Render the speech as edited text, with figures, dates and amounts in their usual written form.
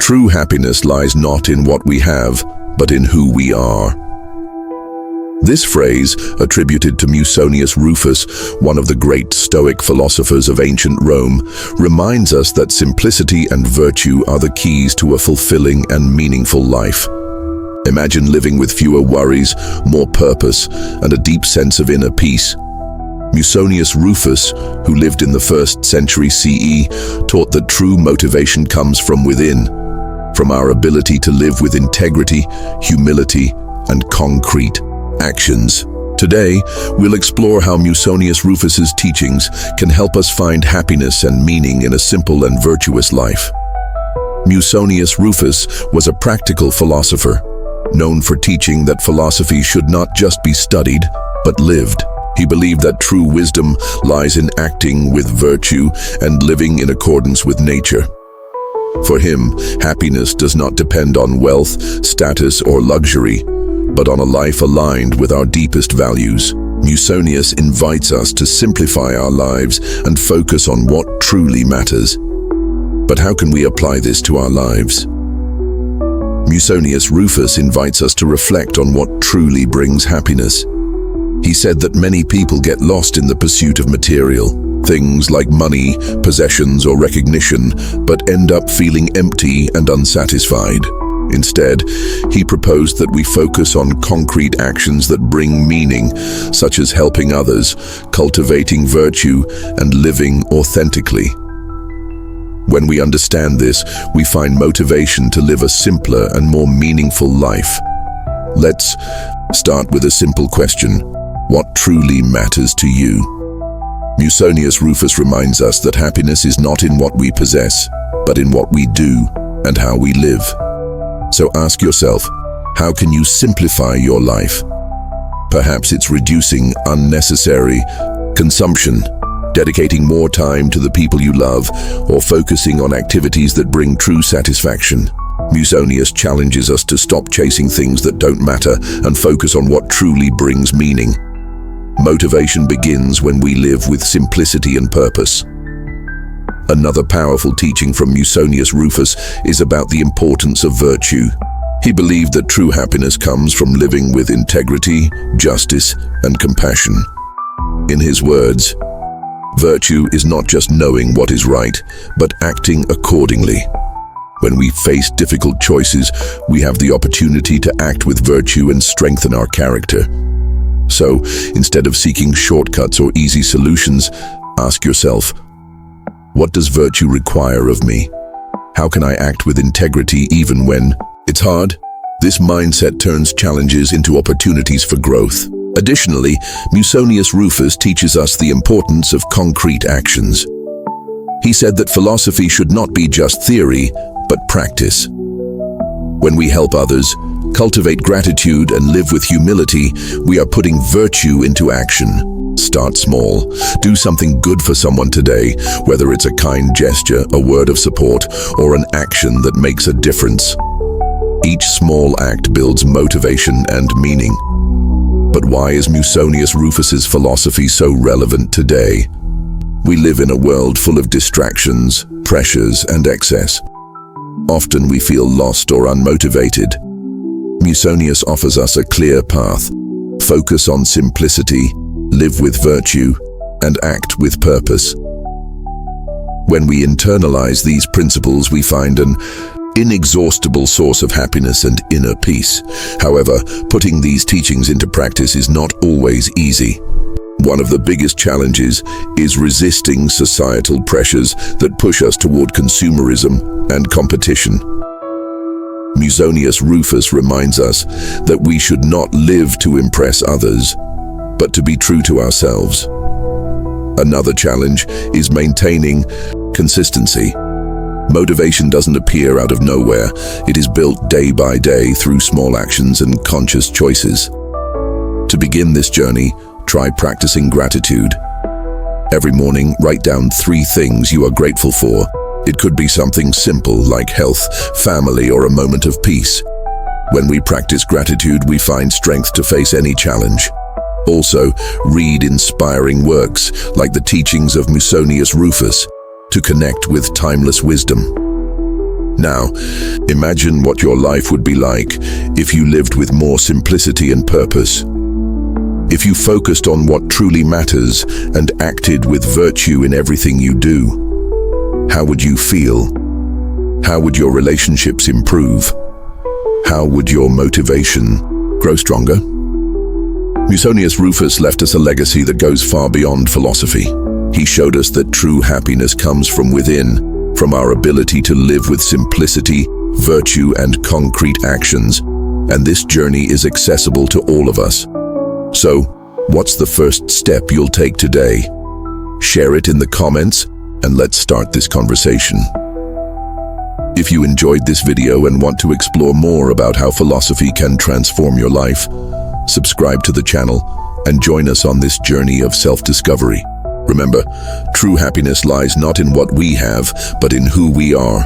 True happiness lies not in what we have, but in who we are. This phrase, attributed to Musonius Rufus, one of the great Stoic philosophers of ancient Rome, reminds us that simplicity and virtue are the keys to a fulfilling and meaningful life. Imagine living with fewer worries, more purpose, and a deep sense of inner peace. Musonius Rufus, who lived in the 1st century CE, taught that true motivation comes from within, from our ability to live with integrity, humility, and concrete actions. Today, we'll explore how Musonius Rufus's teachings can help us find happiness and meaning in a simple and virtuous life. Musonius Rufus was a practical philosopher, known for teaching that philosophy should not just be studied, but lived. He believed that true wisdom lies in acting with virtue and living in accordance with nature. For him, happiness does not depend on wealth, status, or luxury, but on a life aligned with our deepest values. Musonius invites us to simplify our lives and focus on what truly matters. But how can we apply this to our lives? Musonius Rufus invites us to reflect on what truly brings happiness. He said that many people get lost in the pursuit of material things like money, possessions, or recognition, but end up feeling empty and unsatisfied. Instead, he proposed that we focus on concrete actions that bring meaning, such as helping others, cultivating virtue, and living authentically. When we understand this, we find motivation to live a simpler and more meaningful life. Let's start with a simple question. What truly matters to you? Musonius Rufus reminds us that happiness is not in what we possess, but in what we do and how we live. So ask yourself, how can you simplify your life? Perhaps it's reducing unnecessary consumption, dedicating more time to the people you love, or focusing on activities that bring true satisfaction. Musonius challenges us to stop chasing things that don't matter and focus on what truly brings meaning. Motivation begins when we live with simplicity and purpose. Another powerful teaching from Musonius Rufus is about the importance of virtue. He believed that true happiness comes from living with integrity, justice, and compassion. In his words, virtue is not just knowing what is right, but acting accordingly. When we face difficult choices, we have the opportunity to act with virtue and strengthen our character. So, instead of seeking shortcuts or easy solutions, ask yourself, what does virtue require of me? How can I act with integrity even when it's hard? This mindset turns challenges into opportunities for growth. Additionally, Musonius Rufus teaches us the importance of concrete actions. He said that philosophy should not be just theory, but practice. When we help others, cultivate gratitude, and live with humility, we are putting virtue into action. Start small. Do something good for someone today, whether it's a kind gesture, a word of support, or an action that makes a difference. Each small act builds motivation and meaning. But why is Musonius Rufus's philosophy so relevant today? We live in a world full of distractions, pressures, and excess. Often we feel lost or unmotivated. Musonius offers us a clear path. Focus on simplicity, live with virtue, and act with purpose. When we internalize these principles, we find an inexhaustible source of happiness and inner peace. However, putting these teachings into practice is not always easy. One of the biggest challenges is resisting societal pressures that push us toward consumerism and competition. Musonius Rufus reminds us that we should not live to impress others, but to be true to ourselves. Another challenge is maintaining consistency. Motivation doesn't appear out of nowhere. It is built day by day through small actions and conscious choices. To begin this journey, try practicing gratitude. Every morning, write down 3 things you are grateful for. It could be something simple like health, family, or a moment of peace. When we practice gratitude, we find strength to face any challenge. Also, read inspiring works like the teachings of Musonius Rufus to connect with timeless wisdom. Now, imagine what your life would be like if you lived with more simplicity and purpose. If you focused on what truly matters and acted with virtue in everything you do. How would you feel? How would your relationships improve? How would your motivation grow stronger? Musonius Rufus left us a legacy that goes far beyond philosophy. He showed us that true happiness comes from within, from our ability to live with simplicity, virtue, and concrete actions, and this journey is accessible to all of us. So, what's the first step you'll take today? Share it in the comments, and let's start this conversation. If you enjoyed this video and want to explore more about how philosophy can transform your life, subscribe to the channel and join us on this journey of self-discovery. Remember, true happiness lies not in what we have, but in who we are.